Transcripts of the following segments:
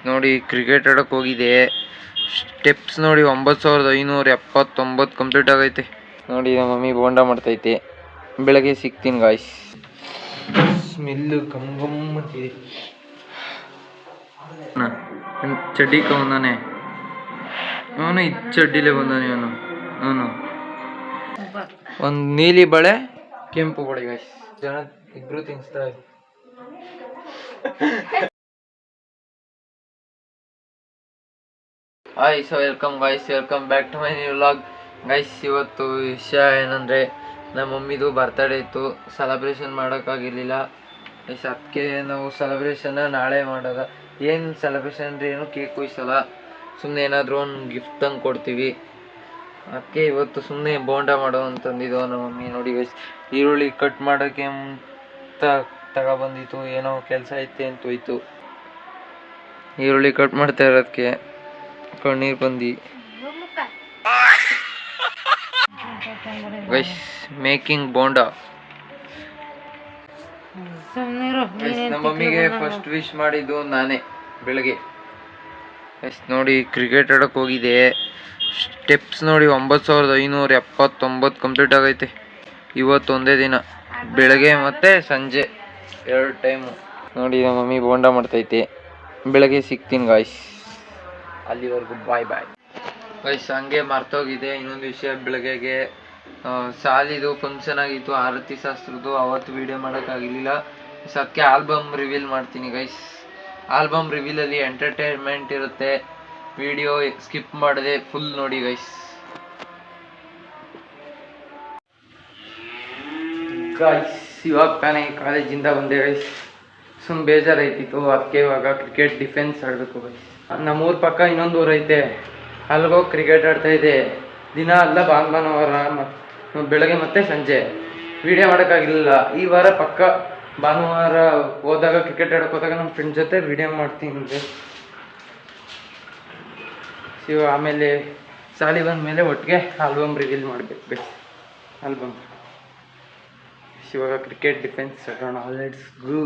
ನೋಡಿ ಕ್ರಿಕೆಟ್ ಆಡಕ್ಕೆ ಹೋಗಿದೆ. ಸ್ಟೆಪ್ಸ್ ನೋಡಿ 9579 ಕಂಪ್ಲೀಟ್ ಆಗೈತೆ. ನೋಡಿ ನಮ್ಮ ಮಮ್ಮಿ ಬೋಂಡ ಮಾಡ್ತೈತೆ. ಬೆಳಗ್ಗೆ ಸಿಗ್ತೀನಿ ಗಾಯ್ಸ್. ಸ್ಮೆಲ್ಲು ಗಮ್ ಗಮ್ ಅಂತಿದೆ. ಚಡ್ಡಿ ಬಂದಾನೆ ಅವನು, ಇದು ಚಡ್ಡಿಲೇ ಬಂದಾನೆ ಅವನು. ಒಂದು ನೀಲಿ ಬಳೆ, ಕೆಂಪು ಬಳೆ ಗಾಯ್ಸ್. ಜನ ಇಬ್ರು ತಿನ್ಸ್ತಾ ಇದೆ. Hi, so welcome back to my new vlog guys. ಇವತ್ತು ವಿಷಯ ಏನಂದರೆ, ನಮ್ಮ ಮಮ್ಮಿದು ಬರ್ತಡೇ ಇತ್ತು, ಸೆಲೆಬ್ರೇಷನ್ ಮಾಡೋಕ್ಕಾಗಿರಲಿಲ್ಲ ಗೈಸ್. ಅದಕ್ಕೆ ನಾವು ಸೆಲೆಬ್ರೇಷನ್ನ ನಾಳೆ ಮಾಡೋದ. ಏನು ಸೆಲೆಬ್ರೇಷನ್ ಅಂದರೆ ಏನು ಕೇಕ್ ಕೊಯ್ಸಲ್ಲ, ಸುಮ್ಮನೆ ಏನಾದರೂ ಒಂದು ಗಿಫ್ಟ್ ತಂದು ಕೊಡ್ತೀವಿ. ಅದಕ್ಕೆ ಇವತ್ತು ಸುಮ್ಮನೆ ಬೋಂಡ ಮಾಡೋ ಅಂತಂದಿದ್ದು ನಮ್ಮ ಮಮ್ಮಿ. ನೋಡಿ ಗೈಸ್, ಈರುಳ್ಳಿ ಕಟ್ ಮಾಡೋಕ್ಕೆ ಅಂತ ತಗೊಬಂದಿತ್ತು. ಏನೋ ಕೆಲಸ ಐತೆ ಅಂತ ಹೋಯ್ತು. ಈರುಳ್ಳಿ ಕಟ್ ಮಾಡ್ತಾ ಇರೋದಕ್ಕೆ ಕಣ್ಣೀರು ಬಂದು ಗೈಸ್ ಮೇಕಿಂಗ್ ಬೋಂಡ. ನಮ್ಮ ಮಮ್ಮಿಗೆ ಫಸ್ಟ್ ವಿಶ್ ಮಾಡಿದ್ದು ನಾನೇ ಬೆಳಗ್ಗೆ. ಗೈಸ್ ನೋಡಿ ಕ್ರಿಕೆಟ್ ಆಡಕ್ಕೆ ಹೋಗಿದೆ. ಸ್ಟೆಪ್ಸ್ ನೋಡಿ 9579 ಕಂಪ್ಲೀಟ್ ಆಗೈತೆ. ಇವತ್ತು ಒಂದೇ ದಿನ, ಬೆಳಗ್ಗೆ ಮತ್ತು ಸಂಜೆ 2 ಟೈಮು. ನೋಡಿ ನಮ್ಮ ಮಮ್ಮಿ ಬೋಂಡ ಮಾಡ್ತೈತೆ. ಬೆಳಗ್ಗೆ ಸಿಗ್ತೀನಿ ಗಾಯ್ಸ್, ಅಲ್ಲಿವರೆಗೂ ಬಾಯ್ ಗೈಸ್. ಹಂಗೆ ಮರ್ತೋಗಿದೆ ಇನ್ನೊಂದು ವಿಷಯ. ಬೆಳಗ್ಗೆಗೆ ಸಾಲಿದು ಫಂಕ್ಷನ್ ಆಗಿತ್ತು, ಆರತಿ ಶಾಸ್ತ್ರದ್ದು. ಅವತ್ತು ವಿಡಿಯೋ ಮಾಡೋಕ್ಕಾಗಲಿಲ್ಲ. ಅದಕ್ಕೆ ಆಲ್ಬಮ್ ರಿವೀಲ್ ಮಾಡ್ತೀನಿ ಗೈಸ್. ಆಲ್ಬಮ್ ರಿವೀಲಲ್ಲಿ ಎಂಟರ್ಟೈನ್ಮೆಂಟ್ ಇರುತ್ತೆ. ವಿಡಿಯೋ ಸ್ಕಿಪ್ ಮಾಡದೆ ಫುಲ್ ನೋಡಿ ಗೈಸ್. ಇವಾಗ ತಾನೇ ಕಾಲೇಜಿಂದ ಬಂದೆ ಗೈಸ್. ಬೇಜಾರೈತಿತ್ತು, ಅದಕ್ಕೆ ಇವಾಗ ಕ್ರಿಕೆಟ್ ಡಿಫೆನ್ಸ್ ಆಡಬೇಕು ಗೈಸ್. ನಮ್ಮೂರ ಪಕ್ಕ ಇನ್ನೊಂದು ಊರು ಐತೆ, ಅಲ್ಲಿಗೋಗಿ ಕ್ರಿಕೆಟ್ ಆಡ್ತಾ ಇದೆ ದಿನ. ಅಲ್ಲ ಭಾನುವಾರ ಬೆಳಗ್ಗೆ ಮತ್ತು ಸಂಜೆ ವಿಡಿಯೋ ಮಾಡೋಕ್ಕಾಗಿಲ್ಲ. ಈ ವಾರ ಪಕ್ಕ ಭಾನುವಾರ ಹೋದಾಗ, ಕ್ರಿಕೆಟ್ ಆಡೋಕೆ ಹೋದಾಗ ನಮ್ಮ ಫ್ರೆಂಡ್ ಜೊತೆ ವಿಡಿಯೋ ಮಾಡ್ತೀನಿ. ಆಮೇಲೆ ಸಾಲಿ ಬಂದಮೇಲೆ ಒಟ್ಟಿಗೆ ಆಲ್ಬಮ್ ರಿವೀಲ್ ಮಾಡಬೇಕು ಗೈಸ್. ಆಲ್ಬಮ್ ಇವಾಗ ಕ್ರಿಕೆಟ್ ಡಿಫೆನ್ಸ್ ಆಡೋಣ. Let's go.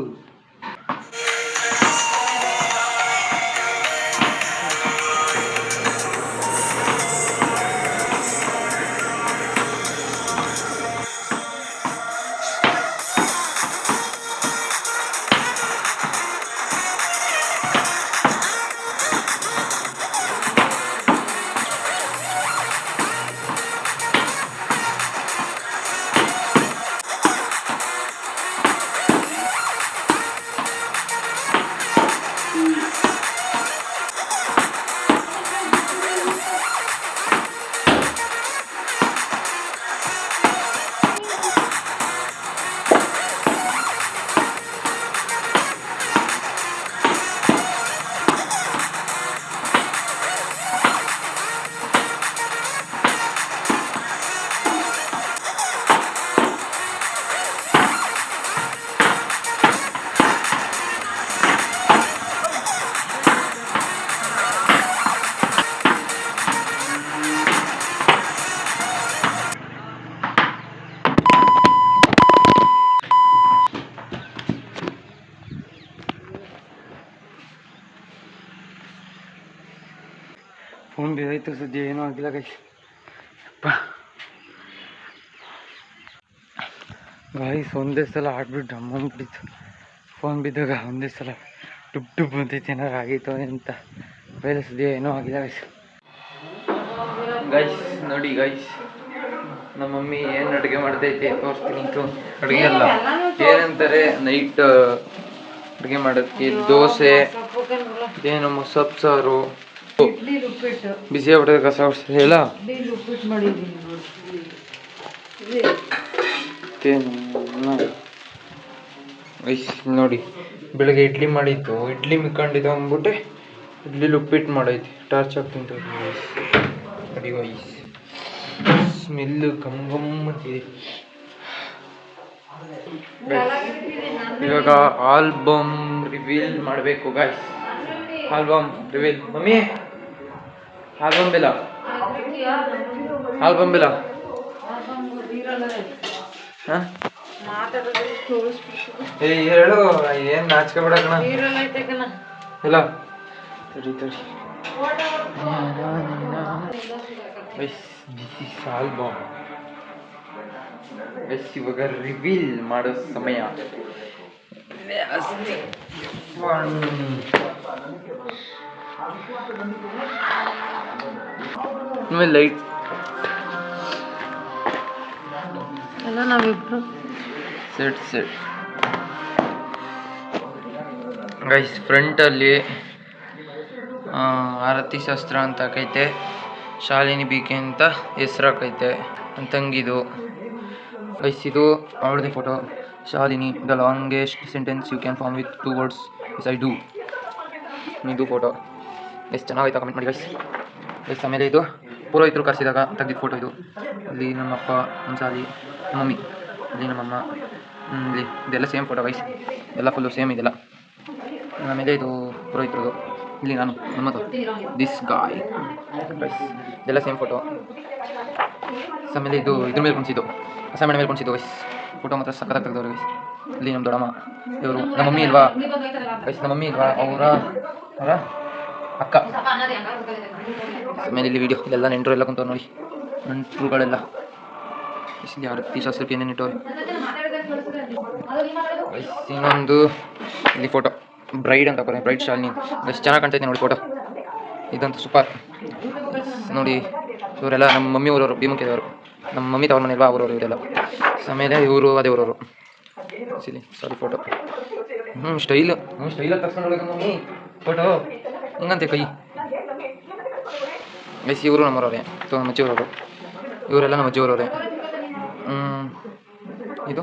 ಫೋನ್ ಬಿದ್ದೈತೆ, ಸದ್ಯ ಏನೂ ಆಗಿಲ್ಲ ಗೈಸ್. ಗಾಯ್ಸ್ ಒಂದೇ ಸಲ ಆಡ್ಬಿಟ್ಟು ಡಮ್ ಅಂದ್ಬಿಟ್ಟಿತ್ತು. ಫೋನ್ ಬಿದ್ದಾಗ ಒಂದೇ ಸಲ ಡುಬ್ ಅಂತೈತೆ. ಏನಾರು ಆಗೈತೋ ಅಂತ ಬೇರೆ ಸದ್ಯ ಏನೂ ಆಗಿಲ್ಲ ಗೈಸ್. ಗೈಸ್ ನೋಡಿ ಗೈಸ್, ನಮ್ಮ ಮಮ್ಮಿ ಏನು ಅಡುಗೆ ಮಾಡ್ತೈತೆ ತೋರಿಸ್ತೀನಿ. ಅಡುಗೆ ಅಲ್ಲ, ಏನಂತಾರೆ ನೈಟ್ ಅಡುಗೆ ಮಾಡೋದಕ್ಕೆ ದೋಸೆ, ಇದೇನು ಸೊಪ್ಪು ಸಾರು, ಬಿಸಿ ಆಗ್ಬಿಟ್ಟೆ ಕಸ ಹೊಡ್ಸಲ್ಲ ನೋಡಿ. ಬೆಳಗ್ಗೆ ಇಡ್ಲಿ ಮಾಡಿತ್ತು, ಇಡ್ಲಿ ಮಿಕ್ಕೊಂಡಿದ್ದು ಅಂದ್ಬಿಟ್ಟು ಇಡ್ಲಿ ಉಪ್ಪಿಟ್ಟು ಮಾಡೈತಿ. ಟಾರ್ಚ್ ಹಾಕ್ತಿಂತ ನೋಡಿ ವೈಸ್. ಸ್ಮೆಲ್ಲು ಗಮ್ ಗಮ್ ಅಂತಿದೆ. ಇವಾಗ ಆಲ್ಬಮ್ ರಿವೀಲ್ ಮಾಡಬೇಕು guys. Album reveal. Mummy album ಬಿಲ್ಲ, ಆಲ್ಬಮ್ ಬಿಲ್ಲ. ಹಾಂ ಹೇಳು, ಏನು ನಾಚಿಕೆ ಬಿಡಕಣ ಇಲ್ಲ. ತಡಿ ಆಲ್ಬಮ್ ಇವಾಗ ರಿವೀಲ್ ಮಾಡೋ ಸಮಯ. ಲೈಟ್ ಎಲ್ಲ ನಾವಿಬ್ರು ಸೆಟ್ ಗೈಸ್. ಫ್ರಂಟಲ್ಲಿ ಆರತಿ ಶಾಸ್ತ್ರ ಅಂತ ಹಾಕೈತೆ, ಶಾಲಿನಿ ಬಿಕೆ ಅಂತ ಹೆಸ್ರು ಹಾಕೈತೆ. ನನ್ನ ತಂಗಿದು ಗೈಸ್, ಇದು ಅವಳದೇ photo. Shalini, the longest sentence you can form with 2 words is I do. ಇದು ಫೋಟೋ ಎಷ್ಟು ಚೆನ್ನಾಗೈತಾ ಕಮೆಂಟ್ ಮಾಡಿ ಗೈಸ್. ಆಮೇಲೆ ಇದು ಪುರೋಹಿತರು ಕರೆಸಿದಾಗ ತೆಗೆದಿದ್ದ ಫೋಟೋ ಇದು. ಇಲ್ಲಿ ನಮ್ಮಪ್ಪ, ನಮ್ಮ ಶಾಲಿ, ನಮ್ಮ ಮಮ್ಮಿ, ಇಲ್ಲಿ ನಮ್ಮಮ್ಮ, ಇಲ್ಲಿ ಇದೆಲ್ಲ ಸೇಮ್ ಫೋಟೋ ಗೈಸ್, ಎಲ್ಲ ಫುಲ್ಲು ಸೇಮ್ ಇದೆಲ್ಲ. ಆಮೇಲೆ ಇದು ಪುರೋಹಿತರದು, ಇಲ್ಲಿ ನಾನು ನಮ್ಮದು ದಿಸ್ ಗಾಯ್ ಗೈಸ್, ಇದೆಲ್ಲ ಸೇಮ್ ಫೋಟೋ. ಆಮೇಲೆ ಇದು ಇದ್ರ ಮೇಲೆ ಕುಣಿಸಿದ್ದು, ಅಸೈನ್ಮೆಂಟ್ ಮೇಲೆ ಕುಣಿಸಿದ್ದು ಗೈಸ್. ಫೋಟೋ ಮಾತ್ರ ಸಕ್ಕತ್ತಾಗಿ ತೆಗೆದವ್ರು ಗೈಸ್. ಇಲ್ಲಿ ನಮ್ಮ ದೊಡ್ಡಮ್ಮ, ಇವರು ನಮ್ಮ ಮಮ್ಮಿ ಇಲ್ವಾ ಗೈಸ್, ನಮ್ಮ ಮಮ್ಮಿ ಇಲ್ವಾ, ಅವರ ಅಕ್ಕ. ಆಮೇಲೆ ಇಲ್ಲಿ ವೀಡಿಯೋ ಇಲ್ಲೆಲ್ಲ ನೆಂಟರು ಎಲ್ಲ ಕುಂತವ್ರು ನೋಡಿ, ನೆಂಟರುಗಳೆಲ್ಲ. ಇಲ್ಲಿ ಆರತಿ ಶಾಸ್ತ್ರಕ್ಕೆ ಏನೇನು ಇಟ್ಟವ್ರು. ಇನ್ನೊಂದು ಇಲ್ಲಿ ಫೋಟೋ ಬ್ರೈಡ್ ಅಂತ ಹಾಕೋರೆ, ಬ್ರೈಡ್ ಶಾಲಿನಿ. ಎಷ್ಟು ಚೆನ್ನಾಗಿ ಕಾಣ್ತೈತೆ ನೋಡಿ ಫೋಟೋ, ಇದಂತೂ ಸೂಪರ್ ನೋಡಿ. ಇವರೆಲ್ಲ ನಮ್ಮ ಮಮ್ಮಿ ಊರವರು, ಭೀಮುಖಿದವರು. ನಮ್ಮ ಮಮ್ಮಿ ತವ್ರ ಮನೆ ಇಲ್ವಾ, ಅವರವರು ಇವರೆಲ್ಲ. ಆಮೇಲೆ ಇವರು ಅದೇ ಊರವರು. ಸಾರಿ ಫೋಟೋ ಸ್ಟೈಲಾಗಿ ತರ್ಸ್ಕೊಂಡು ಹೋಗೋದು ಮಮ್ಮಿ ಫೋಟೋ ಹಿಂಗಂತೆ ಕೈ ಗೈಸ್. ಇವರು ನಮ್ಮೂರವ್ರೆ, ನಮ್ಮ ಅಜ್ಜಿಯವರವರು. ಇವರೆಲ್ಲ ನಮ್ಮ ಅಜ್ಜಿಯವರವ್ರೆ. ಇದು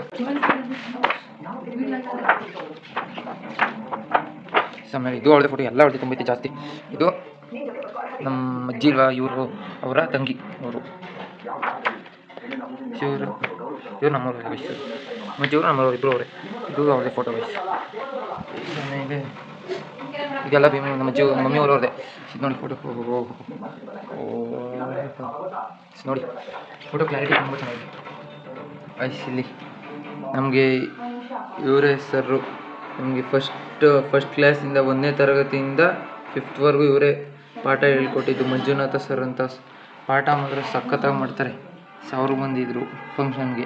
ಆಮೇಲೆ ಇದು ಅವಳದೇ ಫೋಟೋ, ಎಲ್ಲ ಅವಳದೇ ತುಂಬೈತಿ ಜಾಸ್ತಿ. ಇದು ನಮ್ಮ ಅಜ್ಜಿ ಇಲ್ವಾ, ಇವರು ಅವರ ತಂಗಿ ಅವರು. ಇವರು ನಮ್ಮೂರು ಗೈಸ್, ಅಜ್ಜಿಯವರು ನಮ್ಮೂರವ್ರು, ಇಬ್ಬರು ಅವರೇ. ಇದು ಅವಳದೇ ಫೋಟೋ ಗೈಸ್. ಆಮೇಲೆ ಇದೆಲ್ಲ ನಮ್ಮ ಅಜ್ಜಿ ನಮ್ಮ ಮಮ್ಮಿ ಅವರವ್ರದೇ. ಇದು ನೋಡಿ ಫೋಟೋ, ನೋಡಿ ಫೋಟೋ ಕ್ಲಾರಿಟಿ ತುಂಬ ಚೆನ್ನಾಗಿದೆ ಗೈಸ್. ಇಲ್ಲಿ ನಮಗೆ ಇವರೇ ಸರು, ನಮಗೆ ಫಸ್ಟ್ ಕ್ಲಾಸಿಂದ 1ನೇ ತರಗತಿಯಿಂದ 5th ಇವರೇ ಪಾಠ ಹೇಳ್ಕೊಟ್ಟಿದ್ದು. ಮಂಜುನಾಥ ಸರ್ ಅಂತ. ಪಾಠ ಮಾತ್ರ ಸಖತ್ತಾಗಿ ಮಾಡ್ತಾರೆ. 1000 ಮಂದಿ ಇದ್ದರು ಫಂಕ್ಷನ್ಗೆ.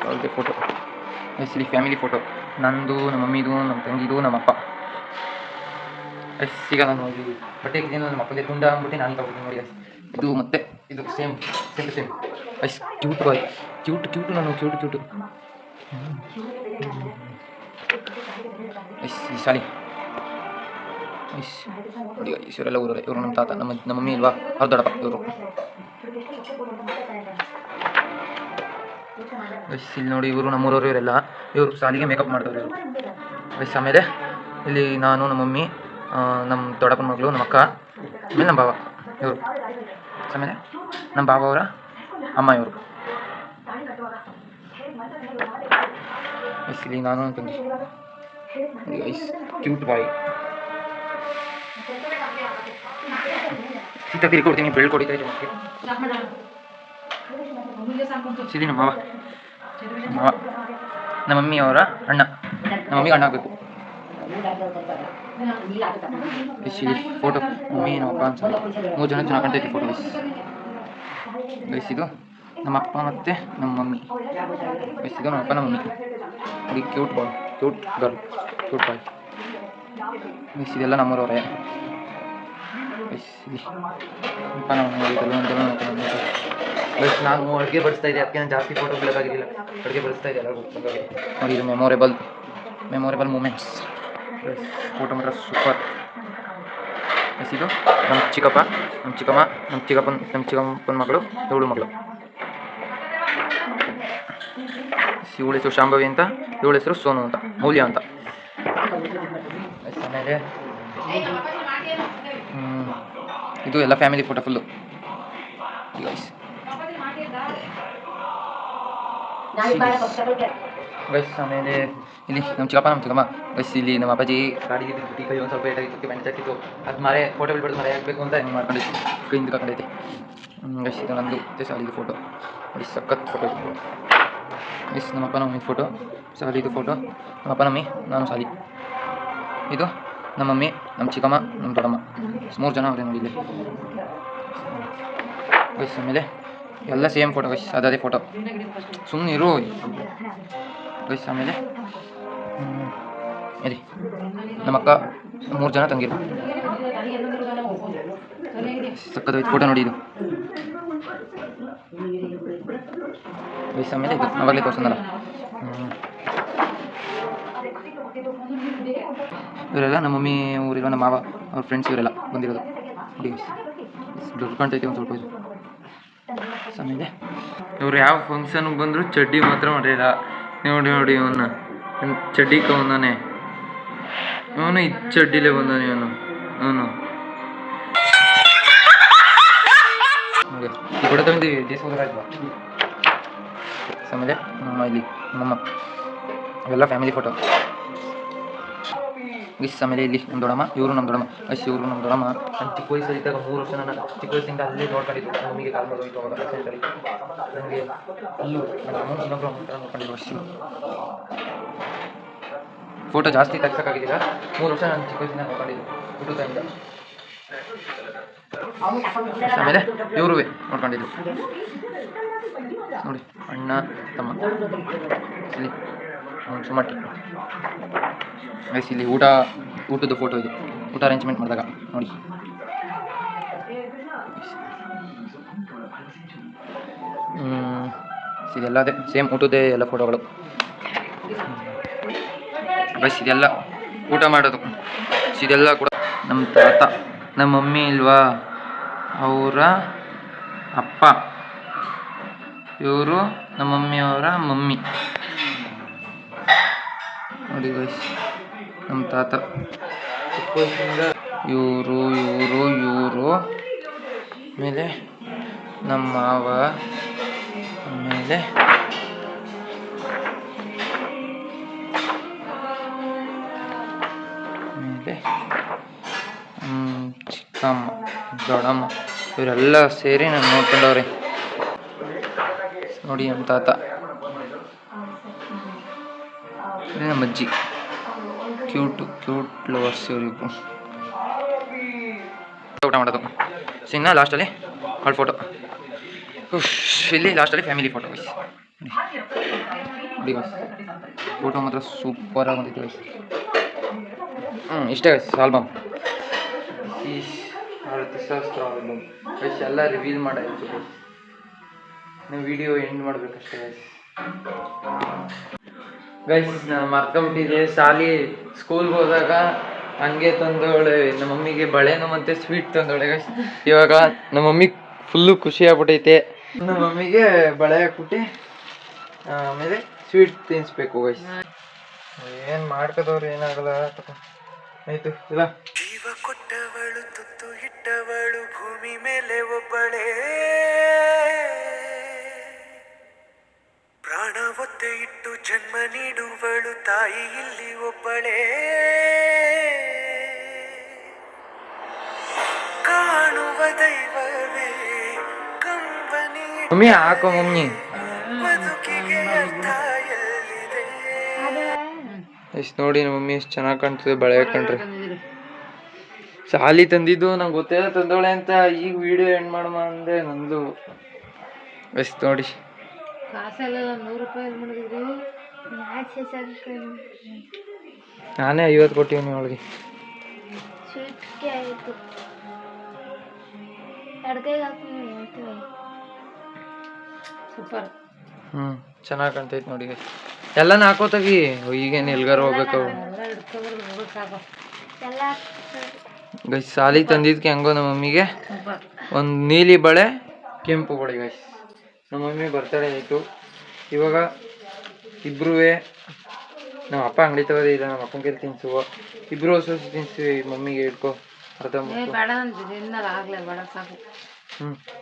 ಅವ್ರದ್ದೇ ಫೋಟೋ ಇಲ್ಲಿ ಫ್ಯಾಮಿಲಿ ಫೋಟೋ, ನಂದು, ನಮ್ಮ ಮಮ್ಮಿದು, ನಮ್ಮ ತಂಗಿದು, ನಮ್ಮಪ್ಪ. ಈಗ ನಾನು ಬಟ್ಟೆ ಇದ್ದೀನಿ, ನಮ್ಮ ಅಪ್ಪಗೆ ತುಂಡ ಅಂದ್ಬಿಟ್ಟು ನಾನು ತಗೊಳ್ತೀನಿ ನೋಡಿ. ಇದು ಮತ್ತೆ ಇದು same ice cute boy, cute ನಾನು ಕ್ಯೂಟ್ ಐಸ್. ಶಾಲಿ ಐಸ್ ನೋಡಿ ಐಸ್. ಇವರೆಲ್ಲ ಊರವರೇ. ಇವರು ನಮ್ಮ ತಾತ, ನಮ್ಮ ಮಮ್ಮಿ ಇಲ್ವಾ, ಅವ್ರ ದೊಡ್ಡಪ್ಪ ಇವರು. ಐಸ್ ಇಲ್ಲಿ ನೋಡಿ, ಇವರು ನಮ್ಮೂರವರು. ಇವರೆಲ್ಲ ಇವರು ಶಾಲಿಗೆ ಮೇಕಪ್ ಮಾಡ್ದವ್ರು ಇವರು ಐಸ್. ಆಮೇಲೆ ಇಲ್ಲಿ ನಾನು, ನಮ್ಮ ಮಮ್ಮಿ, ನಮ್ಮ ದೊಡ್ಡಪ್ಪನ ಮಗಳು, ನಮ್ಮ ಅಕ್ಕ, ಆಮೇಲೆ ನಮ್ಮ ಬಾವ ಇವರು. ಆಮೇಲೆ ನಮ್ಮ ಬಾವ ಅವರ ಅಮ್ಮ ಇವರು. ಐಸ್ ಇಲ್ಲಿ ನಾನು ತಂಗಿ ಐಸ್ ಕ್ಯೂಟ್ ಬಾಯ್. ಸೀತಾ ತಿರುಗಿ ಕೊಡ್ತೀನಿ, ಬೆಳ್ಕೊಡಿತಾ ಇದ್ದೀನಿ. ಇಲ್ಲಿ ನಮ್ಮ ಮಾವ, ನಮ್ಮ ಮಮ್ಮಿ ಅವರ ಅಣ್ಣ. ನಮ್ಮ ಮಮ್ಮಿಗೆ ಅಣ್ಣ ಆಗಬೇಕು. ಇಲ್ಲಿ ಫೋಟೋ ಮಮ್ಮಿ, ನಮ್ಮ ಅಪ್ಪ ಅನ್ಸಲ್ಲ, 3 ಜನ ಚೆನ್ನಾಗಿ ಕಾಣ್ತೈತಿ ಫೋಟೋ ಗೈಸ್. ಇದು ನಮ್ಮ ಅಪ್ಪ ಮತ್ತು ನಮ್ಮ ಮಮ್ಮಿ ಗೈಸ್. ಇದು ನಮ್ಮ ಅಪ್ಪ, ನಮ್ಮ ಮಮ್ಮಿ. ಇದು cute boy, cute girl, cute boy guys. ಇದೆಲ್ಲ ನಮ್ಮೂರವರೇ ಗೈಸ್. ಇಲ್ಲಿ ಅಪ್ಪ ನಮ್ಮ ಗೈಸ್. ನಾನು ಅಡುಗೆ ಬಡಿಸ್ತಾ ಇದ್ದೆ, ಅದಕ್ಕೆ ನಾನು ಜಾಸ್ತಿ ಫೋಟೋ ಬಿಡೋದಾಗಿರಲಿಲ್ಲ. ಅಡುಗೆ ಬಡಿಸ್ತಾ ಇದ್ದೆ ಎಲ್ಲರಿಗೂ ನೋಡಿ. ಇದು ಮೆಮೊರೇಬಲ್ ಮೂಮೆಂಟ್ಸ್ ಫೋಟೋ ಮಾತ್ರ ಸೂಪರ್ ಗೈಸ್. ಇದು ನಮ್ಮ ಚಿಕ್ಕಪ್ಪ, ನಮ್ಮ ಚಿಕ್ಕಪ್ಪನ ಮಗಳು, ಇವಳು ಮಗಳು. ಇವಳ ಹೆಸರು ಶಾಂಭವಿ ಅಂತ, ಇವಳ ಹೆಸರು ಸೋನು ಅಂತ, ಮೌಲ್ಯ ಅಂತ. ಆಮೇಲೆ ಇದು ಎಲ್ಲ ಫ್ಯಾಮಿಲಿ ಫೋಟೋ ಫುಲ್ಲು ಗೈಸ್. ಆಮೇಲೆ ಇಲ್ಲಿ ನಮ್ಮ ಚಿಕ್ಕಪ್ಪ, ನಮ್ಮ ಚಿಕ್ಕಮ್ಮ ಗೈಸ್. ಇಲ್ಲಿ ನಮ್ಮ ಅಪ್ಪಾಜಿ ಗಾಡಿ ಬಿಟ್ಟು ಕೈ ಒಂದು ಸ್ವಲ್ಪ ಏಟಾಗಿತ್ತು, ಬ್ಯಾಂಡೇಜ್ ಹಾಕಿತ್ತು. ಅದು ಮರೆ ಫೋಟೋ ಬಿಡ್ಬಾರ್ದು, ಮರೆ ಹಾಕಬೇಕು ಅಂತ ಹೆಂಗೆ ಮಾಡ್ಕೊಂಡಿತ್ತು, ಕೈಯಿಂದ ಕಕ್ಕಂಡೈತೆ ಗೈಸ್. ಇದು ನಂದು ಶಾಲಿದು ಫೋಟೋ ನೋಡಿ, ಸಖತ್ ಫೋಟೋ ಇದು ಗೈಸ್. ನಮ್ಮಪ್ಪ ನಮ್ಮ ಫೋಟೋ ಸಾಲಿದು ಫೋಟೋ. ನಮ್ಮ ಅಪ್ಪ ನಮ್ಮಿ, ನಾನು ಸಾಲಿ. ಇದು ನಮ್ಮ ಮಮ್ಮಿ, ನಮ್ಮ ಚಿಕ್ಕಮ್ಮ, ನಮ್ಮ ದೊಡ್ಡಮ್ಮ, 3 ಜನ ಅವರೇ ನೋಡಿ ಇಲ್ಲಿ ಗೈಸ್. ಆಮೇಲೆ ಎಲ್ಲ ಸೇಮ್ ಫೋಟೋ ಗೈಸ್, ಅದೇ ಫೋಟೋ, ಸುಮ್ಮನೆ ಇರು ಗೈಸ್. ಆಮೇಲೆ ಇಲ್ಲಿ ನಮ್ಮ ಅಕ್ಕ, 3 ಜನ ತಂಗಿರು, ಸಕ್ಕತ್ತೈತೆ ಫೋಟೋ ನೋಡಿ ಇದು ಗೈಸ್. ಆಮೇಲೆ ಇದು ಅವಾಗಲೇ ತೋರಿಸೋಣಲ್ಲ, ಇವರೆಲ್ಲ ನಮ್ಮ ಮಮ್ಮಿ ಊರಿರೋ ನಮ್ಮ ಮಾವ ಅವ್ರ ಫ್ರೆಂಡ್ಸ್ ಇವರೆಲ್ಲ ಬಂದಿರೋದು ನೋಡಿ ಗೈಸ್. ದೊಡ್ಡ ಕಾಣ್ತೈತೆ ಒಂದು ಸ್ವಲ್ಪ ಇದು. ಆಮೇಲೆ ಇವ್ರು ಯಾವ ಫಂಕ್ಷನ್ಗೆ ಬಂದರೂ ಚಡ್ಡಿ ಮಾತ್ರ ಮಾಡಿಲ್ಲ ನೋಡಿ. ನೋಡಿ ಇವನ್ನ ಚಡ್ಡಿ ಕವನೇ, ಇವನು ಇದು ಚಡ್ಡಿಲೇ ಬಂದಾನೆ ಇವನು. ನೋಡಿ ಈ ಕೂಡ ತಂದು ದೇಶರಾಜ್ವಾ. ಆಮೇಲೆ ನಮ್ಮ ಇಲ್ಲಿ ನಮ್ಮಮ್ಮ, ಇವೆಲ್ಲ ಫ್ಯಾಮಿಲಿ ಫೋಟೋ ಗೈಸ್. ಆಮೇಲೆ ಇಲ್ಲಿ ನಮ್ಮ ದೊಡ್ಡಮ್ಮ, ಇವರು ನಮ್ಮ ದೊಡ್ಡಮ್ಮ ಗೈಸ್. ಇವರು ನಮ್ಮ ದೊಡ್ಡಮ್ಮ. ನಾನು ಚಿಕ್ಕ ವಯಸ್ಸಲ್ಲಿ ಇದ್ದಾಗ 3 ವರ್ಷ ನನ್ನ ಚಿಕ್ಕ ವಯಸ್ಸಿಂದ ಅಲ್ಲೇ ನೋಡ್ಕೊಂಡಿದ್ದು. ನಮಗೆ ಕಾಲ್ ಮಾಡೋದು ಅವಾಗ ಆಕ್ಸಿಡೆಂಟಲ್ಲಿ ನನಗೆ ಅಲ್ಲೂ ನನ್ನ ಅಮ್ಮ ಇನ್ನೊಬ್ಬರು ನೋಡ್ಕೊಂಡಿದ್ದು ವರ್ಷ. ಫೋಟೋ ಜಾಸ್ತಿ ತೆಗ್ಸೋಕ್ಕಾಗಿದ್ದಿಲ್ಲ, 3 ವರ್ಷ ನಾನು ಚಿಕ್ಕ ವಯಸ್ಸಿಂದ ನೋಡ್ಕೊಂಡಿದ್ದು ಫೋಟೋ ಟೈಮಿಂದ. ಆಮೇಲೆ ಇವರು ನೋಡ್ಕೊಂಡಿದ್ದು ನೋಡಿ, ಅಣ್ಣ ತಮ್ಮ ಇಲ್ಲಿ ಸುಮಟ್ಟಿ ಗೈಸ್. ಇಲ್ಲಿ ಊಟದ ಫೋಟೋ ಇದು, ಊಟ ಅರೇಂಜ್ಮೆಂಟ್ ಮಾಡಿದಾಗ ನೋಡಿ. ಇದೆಲ್ಲ ಅದೇ ಸೇಮ್ ಊಟದೇ ಎಲ್ಲ ಫೋಟೋಗಳು ಗೈಸ್. ಇದೆಲ್ಲ ಊಟ ಮಾಡೋದು. ಇದೆಲ್ಲ ಕೂಡ ನಮ್ಮ ತಾತ, ನಮ್ಮ ಮಮ್ಮಿ ಇಲ್ವಾ, ಅವರ ಅಪ್ಪ, ಇವರು ನಮ್ಮ ಮಮ್ಮಿಯವರ ಮಮ್ಮಿ ನೋಡಿ ಗೈಸ್. ನಮ್ಮ ತಾತ ಚಿಕ್ಕ ವಯಸ್ಸಿಂದ ಇವರು ಆಮೇಲೆ ನಮ್ಮ ಮಾವ, ಆಮೇಲೆ ಚಿಕ್ಕಮ್ಮ, ದೊಡ್ಡಮ್ಮ, ಇವರೆಲ್ಲ ಸೇರಿ ನಾನು ನೋಡ್ಕೊಂಡವ್ರೆ ನೋಡಿ. ನಮ್ಮ ತಾತ, ನಮ್ಮ ಅಜ್ಜಿ, ಕ್ಯೂಟ್ ಲವರ್ಸ್ ಇವರಿಗೂ. ಊಟ ಮಾಡೋದು ಸಿನ್ನ ಲಾಸ್ಟಲ್ಲಿ ಅವಳ ಫೋಟೋ. ಇಲ್ಲಿ ಲಾಸ್ಟಲ್ಲಿ ಫ್ಯಾಮಿಲಿ ಫೋಟೋ ಗೈಸ್ ನೋಡಿ ಗೈಸ್. ಫೋಟೋ ಮಾತ್ರ ಸೂಪರಾಗಿ ಬಂದಿತ್ತು ಗೈಸ್. ಇಷ್ಟೇ ಗೈಸ್ ಆಲ್ಬಮ್. ಈ 10,000 ಆಲ್ಬಮ್ ಗೈಸ್ ಎಲ್ಲ ರಿವೀಲ್ ಮಾಡಾಯಿತು ಗೈಸ್. ನೀವು ವಿಡಿಯೋ ಎಂಡ್ ಮಾಡಬೇಕಷ್ಟೇ ಗೈಸ್. ನಾನು ಮರ್ಕೊಂಬಿಟ್ಟಿದ್ದೆ, ಸಾಲಿ ಸ್ಕೂಲ್ಗೆ ಹೋದಾಗ ಹಂಗೆ ತಂದವಳೆ ನಮ್ಮ ಮಮ್ಮಿಗೆ ಬಳೆನೂ ಮತ್ತು ಸ್ವೀಟ್ ತಂದವಳೆ ಗೈಸ್. ಇವಾಗ ನಮ್ಮ ಮಮ್ಮಿ ಫುಲ್ಲು ಖುಷಿ ಆಗ್ಬಿಟ್ಟೈತೆ. ನಮ್ಮ ಮಮ್ಮಿಗೆ ಬಳೆ ಹಾಕ್ಬಿಟ್ಟು ಆಮೇಲೆ ಸ್ವೀಟ್ ತಿನ್ನಿಸ್ಬೇಕು ಗೈಸ್. ಏನು ಮಾಡ್ಕೋದವ್ರು ಏನಾಗಲ್ಲ ಆಯಿತು ಇಲ್ಲ. ಜೀವ ಕೊಟ್ಟವಳು, ತುತ್ತು ಇಟ್ಟವಳು, ಭೂಮಿ ಮೇಲೆ ಒಬ್ಬಳೇ, ಪ್ರಾಣ ಒತ್ತೆ ಇಟ್ಟು ಜನ್ಮ ನೀಡುವಳು ತಾಯಿ ಇಲ್ಲಿ ಒಬ್ಬಳೇ, ಕಾಣುವ ದೈವವೇ ಕಂಬನಿ. ಮಮ್ಮಿ ಹಾಕೋ ಮಮ್ಮಿ. ಬದುಕಿಗೆ ಅರ್ಥ ಎಲ್ಲಿದೆ ಎಷ್ಟು ನೋಡಿ. ನಮ್ಮ ಮಮ್ಮಿ ಎಷ್ಟು ಚೆನ್ನಾಗಿ ಕಾಣ್ತದೆ ಬಳೆ ಹಾಕೊಂಡ್ರೆ. ಸಾಲಿ ತಂದಿದ್ದು ನಂಗೆ ಗೊತ್ತಿಲ್ಲ ತಂದೋಳೆ ಅಂತ ಈಗ ವಿಡಿಯೋ ಎಂಡ್ ಮಾಡಮ್ಮ ಅಂದೆ ನಂದು ಎಷ್ಟು ನೋಡಿ. ನಾನೇ 50 ಕೊಟ್ಟಿವ್ನಿ ಅವಳಿಗೆ. ಚೆನ್ನಾಗಿ ಕಾಣ್ತೈತೆ ನೋಡಿ. ಎಲ್ಲಾನು ಹಾಕೋತಾಗಿ ಈಗೇನು ಎಲ್ಗಾರ ಹೋಗ್ಬೇಕು ಗೈಸ್. ಸಾಲಿ ತಂದಿದ್ಕೆ ಹೆಂಗೋ ನಮ್ಮ ಮಮ್ಮಿಗೆ ಒಂದು ನೀಲಿ ಬಳೆ, ಕೆಂಪು ಬಳೆ ಗೈಸ್. ನಮ್ಮ ಮಮ್ಮಿ ಬರ್ತಡೇ ಆಯಿತು. ಇವಾಗ ಇಬ್ರೂ ನಮ್ಮ ಅಪ್ಪ ಅಂಗಡಿ ತಗೋದೇ ಇಲ್ಲ, ನಮ್ಮ ಅಪ್ಪನ ಕೈಲಿ ತಿನ್ಸುವ. ಇಬ್ರು ಹೊಸ ತಿನ್ಸ್ತೀವಿ. ಮಮ್ಮಿಗೆ ಹಿಡ್ಕೊ ಅರ್ಧ.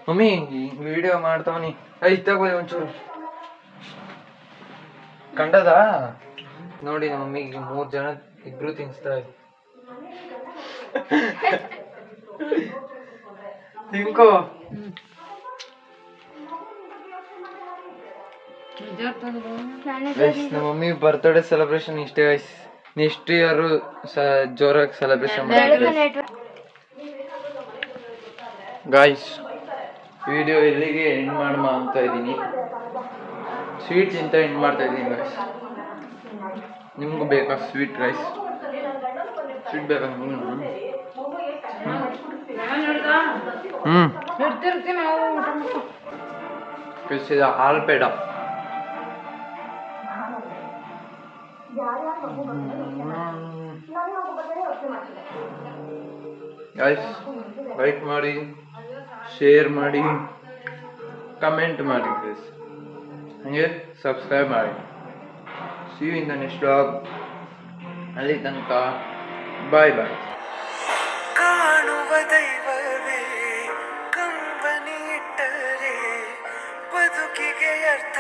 Mummy video ಮಾಡ್ತಾವನಿ. ತಗೋದಿ ಒಂಚೂರು ಕಂಡದ ನೋಡಿ. ನಮ್ಮ ಮಮ್ಮಿಗೆ 3 ಜನ ಇಬ್ರು ತಿನ್ಸ್ತಾ ಇದ್ವಿ. ತಿನ್ಕೋ. ಗೈಸ್ ನಮ್ಮ ಮಮ್ಮಿ ಬರ್ತ್ಡೇ ಸೆಲೆಬ್ರೇಷನ್ ಇಷ್ಟೇ ಗೈಸ್. ನೆಕ್ಸ್ಟ್ ಇಯರ್ ಜೋರಾಗಿ ಸೆಲೆಬ್ರೇಷನ್ ಮಾಡ್ತೀವಿ ಗೈಸ್. ವಿಡಿಯೋ ಇಲ್ಲಿಗೆ ಎಂಡ್ ಅಂತ ಇದ್ದೀನಿ. ಸ್ವೀಟ್ ಅಂತ ಎಂಡ್ ಮಾಡ್ತಾ ಇದ್ದೀನಿ ಗೈಸ್. ನಿಮ್ಗೂ ಬೇಕಾ ಸ್ವೀಟ್ ಗೈಸ್? ಸ್ವೀಟ್ ಬೇಕಾ? ಇದು ಆಲ್ಪೇಡ. ಗೈಸ್ ಲೈಕ್ ಮಾಡಿ, ಶೇರ್ ಮಾಡಿ, ಕಮೆಂಟ್ ಮಾಡಿ ಗೈಸ್, ಹಾಗೆ ಸಬ್ಸ್ಕ್ರೈಬ್ ಮಾಡಿ. See you in the next vlog. ಅಲ್ಲಿ ತನಕ ಬಾಯ್ ಬಾಯ್. ಕಾಣುವ ದೈವವೇ ಕಂಬನಿ ಇಟ್ಟರೆ ಬದುಕಿಗೆ ಅರ್ಥ